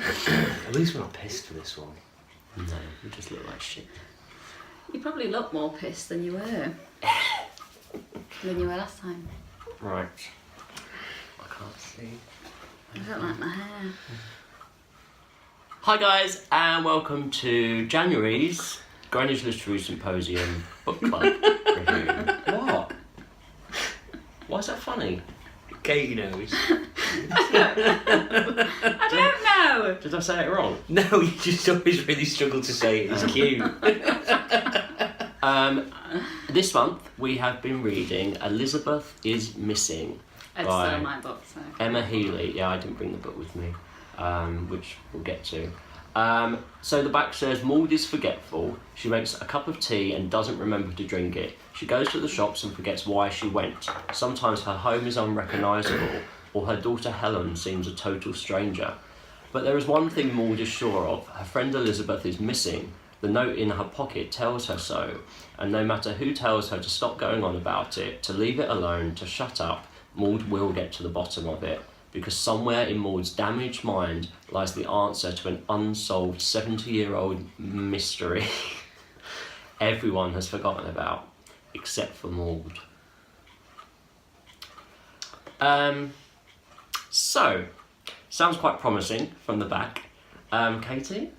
At least we're not pissed for this one. No, we just look like shit. You probably look more pissed than you were. Last time. Right. I can't see. I don't like my hair. Hi guys, and welcome to January's Greenwich Literary Symposium Book Club review. What? Why is that funny? Katie knows. I don't know. Did I say it wrong? No, you just always really struggle to say it. It's cute. This month we have been reading Elizabeth is Missing It's by still my book, so. Emma Healey. Yeah, I didn't bring the book with me, which we'll get to. So the back says, Maud is forgetful. She makes a cup of tea and doesn't remember to drink it. She goes to the shops and forgets why she went. Sometimes her home is unrecognisable, or her daughter Helen seems a total stranger. But there is one thing Maud is sure of. Her friend Elizabeth is missing. The note in her pocket tells her so, and no matter who tells her to stop going on about it, to leave it alone, to shut up, Maud will get to the bottom of it, because somewhere in Maud's damaged mind lies the answer to an unsolved 70-year-old mystery everyone has forgotten about, except for Maud. So, sounds quite promising from the back. Katie?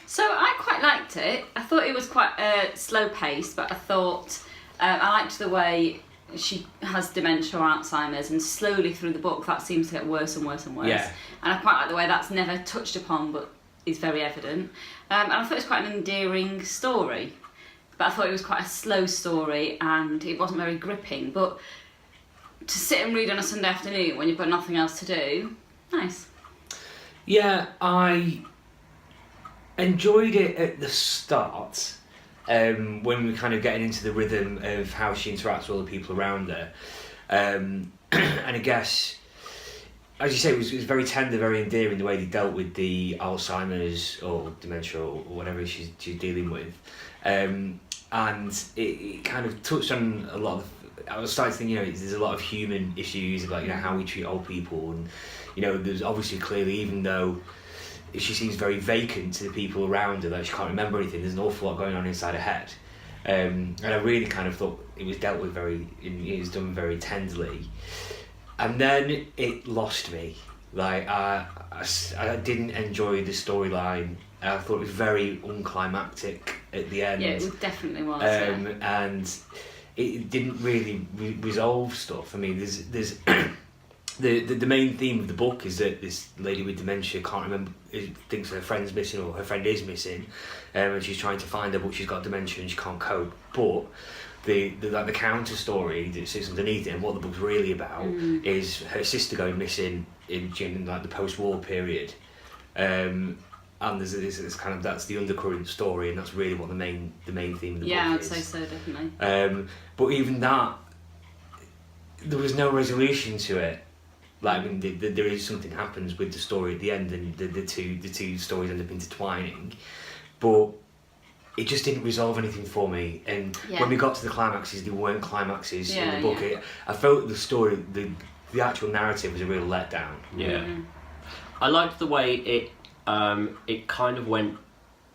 So I quite liked it. I thought it was quite slow paced, but I thought I liked the way she has dementia or Alzheimer's, and slowly through the book that seems to get worse and worse and worse. Yeah. And I quite like the way that's never touched upon but is very evident. And I thought it was quite an endearing story. But I thought it was quite a slow story and it wasn't very gripping. But to sit and read on a Sunday afternoon when you've got nothing else to do, nice. Yeah, I enjoyed it at the start, when we were kind of getting into the rhythm of how she interacts with all the people around her. And I guess, as you say, it was very tender, very endearing the way they dealt with the Alzheimer's or dementia or whatever she's dealing with. And it kind of touched on a lot of, I was starting to think, there's a lot of human issues about, how we treat old people. And, there's obviously clearly, even though she seems very vacant to the people around her, that she can't remember anything, there's an awful lot going on inside her head. And I really kind of thought it was dealt with it was done very tenderly. And then it lost me. Like, I didn't enjoy the storyline. I thought it was very unclimactic at the end. Yeah, it definitely was. And it didn't really resolve stuff. I mean, there's the main theme of the book is that this lady with dementia can't remember, thinks her friend's missing or her friend is missing, and she's trying to find her, but she's got dementia and she can't cope. But the counter story that sits underneath it, and what the book's really about, is her sister going missing in like the post-war period. And there's kind of, that's the undercurrent story, and that's really what the main theme of the book is. Yeah, I'd say so, definitely. But even that, there was no resolution to it. Like, I mean, there is something happens with the story at the end, and the two stories end up intertwining, but it just didn't resolve anything for me. And when we got to the climaxes, there weren't climaxes in the book. Yeah. I felt the story, the actual narrative was a real letdown. Yeah. I liked the way it kind of went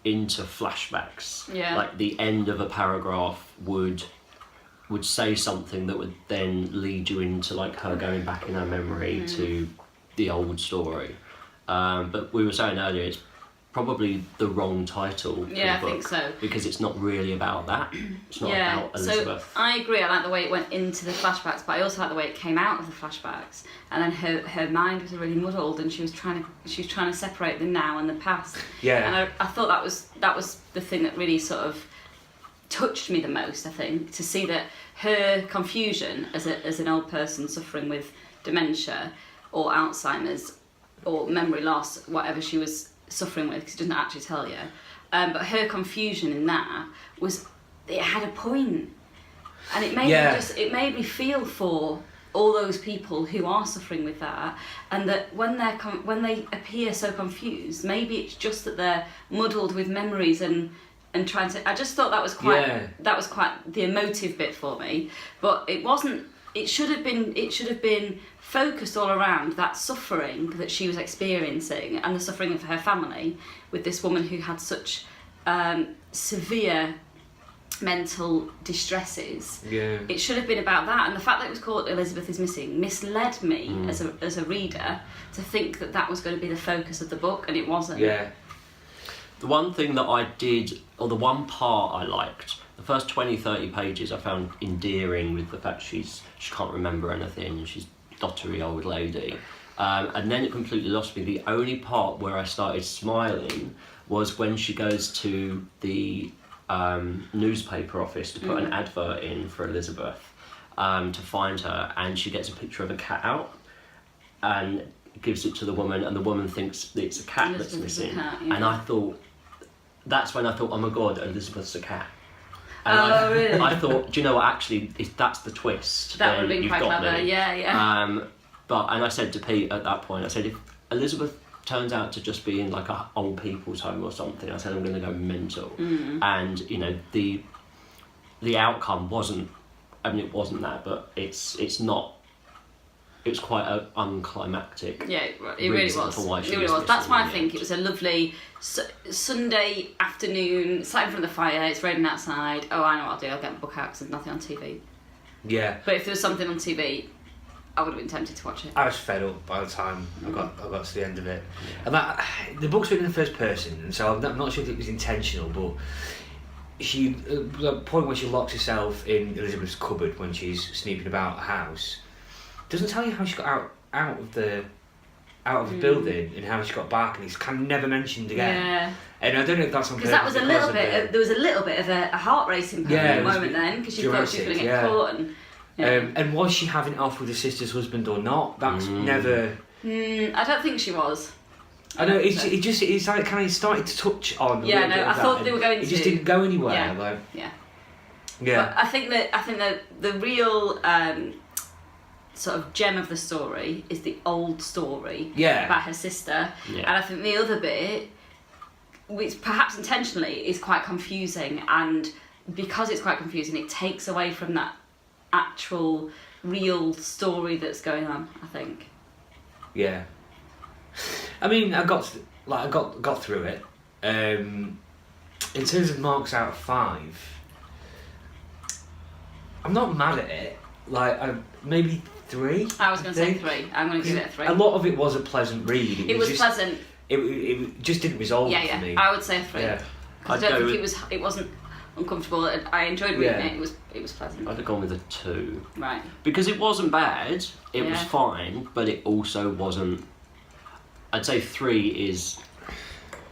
into flashbacks. Yeah. Like the end of a paragraph would say something that would then lead you into like her going back in her memory to the old story. But we were saying earlier, it's probably the wrong title for the book, I think so. because it's not really about that. It's not about Elizabeth. So I agree, I like the way it went into the flashbacks, but I also like the way it came out of the flashbacks. And then her mind was really muddled, and she was trying to separate the now and the past. Yeah. And I thought that was the thing that really sort of touched me the most, I think, to see that her confusion as an old person suffering with dementia or Alzheimer's or memory loss, whatever she was suffering with, because it doesn't actually tell you, but her confusion in that it had a point, and it made me feel for all those people who are suffering with that, and that when they appear so confused, maybe it's just that they're muddled with memories and trying to. I just thought that was quite the emotive bit for me, but it wasn't. It should have been focused all around that suffering that she was experiencing and the suffering of her family with this woman who had such severe mental distresses. Yeah. It should have been about that, and the fact that it was called Elizabeth is Missing misled me as a reader to think that that was going to be the focus of the book, and it wasn't. Yeah. The one thing that I did, or the one part I liked, the first 20-30 pages I found endearing with the fact she can't remember anything, she's a dottery old lady. And then it completely lost me. The only part where I started smiling was when she goes to the newspaper office to put an advert in for Elizabeth to find her, and she gets a picture of a cat out and gives it to the woman, and the woman thinks that it's a cat that's missing. And I thought, that's when I thought, oh my god, Elizabeth's a cat. And really? I thought, do you know what, actually, if that's the twist, That would then have been you've quite got clever, me. yeah. And I said to Pete at that point, I said, if Elizabeth turns out to just be in like a old people's home or something, I said I'm going to go mental. And you know, the outcome wasn't, I mean, it wasn't that, but it's not. It was quite an unclimactic. Yeah, it really was. For why she It really was was. That's missing why in I the think end. it was a lovely Sunday afternoon, sat in front of the fire, it's raining outside. Oh, I know what I'll do, I'll get my book out because there's nothing on TV. Yeah. But if there was something on TV, I would have been tempted to watch it. I was fed up by the time I got to the end of it. And that, the book's written in the first person, and so I'm not sure if it was intentional, but she, the point where she locks herself in Elizabeth's cupboard when she's snooping about a house, doesn't tell you how she got out of the building and how she got back, and it's kind of never mentioned again. Yeah. And I don't know if that's on Because that was a little bit. There was a little bit of a heart racing moment then, because she thought she was going to get caught. And, and was she having it off with her sister's husband or not? That's never. I don't think she was. I know it's like kind of started to touch on. Yeah, no, I thought they were going to. It just didn't go anywhere. Yeah. Like, yeah. Yeah. But I think that the real sort of gem of the story is the old story about her sister, and I think the other bit, which perhaps intentionally is quite confusing, and because it's quite confusing, it takes away from that actual real story that's going on, I think. Yeah. I mean, I got through it. In terms of marks out of 5, I'm not mad at it. Like, maybe 3. I was going to say 3. I'm going to give it a 3. A lot of it was a pleasant read. It was just, pleasant. It just didn't resolve for me. I would say a 3. Yeah. I don't think it wasn't uncomfortable. I enjoyed reading it. It was pleasant. I'd have gone with a 2. Right. Because it wasn't bad. It was fine, but it also wasn't. I'd say 3 is.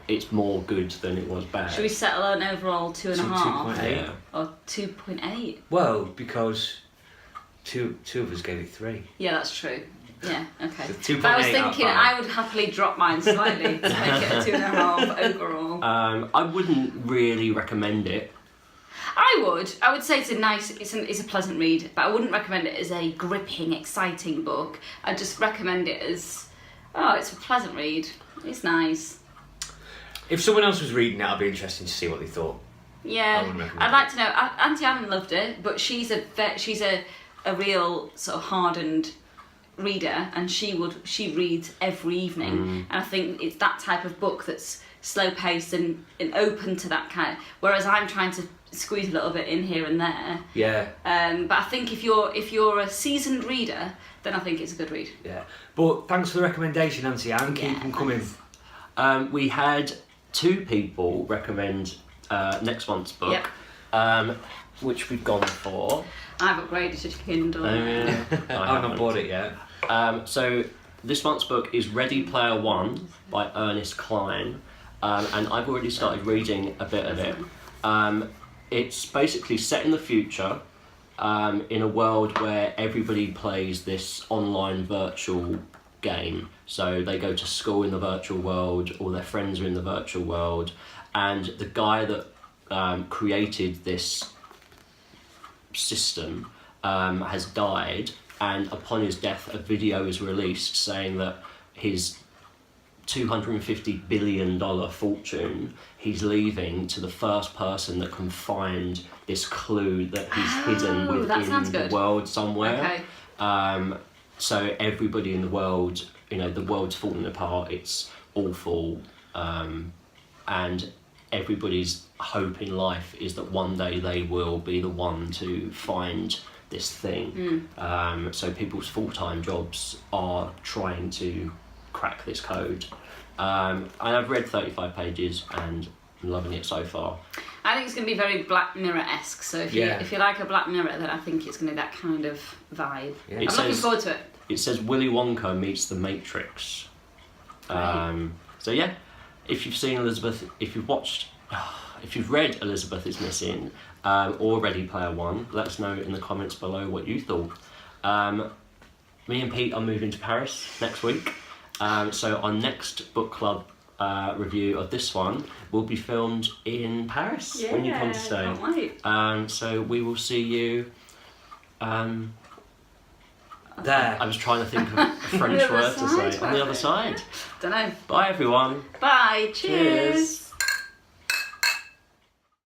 It's more good than it was bad. Should we settle on overall 2.5? 2.8. Or 2.8? Well, because two of us gave it 3. Yeah, that's true. Yeah, okay. So 2.8 But I was out of thinking 5. I would happily drop mine slightly to make it a 2.5 overall. I wouldn't really recommend it. I would say it's a nice, it's a pleasant read, but I wouldn't recommend it as a gripping, exciting book. I'd just recommend it as, it's a pleasant read. It's nice. If someone else was reading it, I'd be interested to see what they thought. Yeah, recommend I'd like to know. Auntie Anne loved it, but she's a real sort of hardened reader, and she reads every evening, and I think it's that type of book that's slow paced and open to that kind of, whereas I'm trying to squeeze a little bit in here and there. Yeah. But I think if you're a seasoned reader, then I think it's a good read. Yeah. But thanks for the recommendation, Auntie Anne. Keep them coming. We had 2 people recommend next month's book, which we've gone for. I've upgraded to Kindle. I've not bought it yet. So this month's book is Ready Player One by Ernest Cline, and I've already started reading a bit of it. It's basically set in the future, in a world where everybody plays this online virtual game. So they go to school in the virtual world, all their friends are in the virtual world, and the guy that created this system has died, and upon his death a video is released saying that his $250 billion fortune he's leaving to the first person that can find this clue that he's hidden within the world somewhere. Okay. so everybody in the world, the world's falling apart. It's awful, and everybody's hope in life is that one day they will be the one to find this thing. So people's full-time jobs are trying to crack this code. And I've read 35 pages and I'm loving it so far. I think it's going to be very Black Mirror-esque. So if you like a Black Mirror, then I think it's going to be that kind of vibe. Yeah. I'm looking forward to it. It says Willy Wonka meets the Matrix. So yeah, if you've seen Elizabeth, if you've read Elizabeth is Missing, or Ready Player One, let us know in the comments below what you thought. Me and Pete are moving to Paris next week, so our next book club review of this one will be filmed in Paris when you come to stay. Can't wait. So we will see you. There. I was trying to think of a French word to say. On the other side. Don't know. Bye everyone. Bye. Cheers.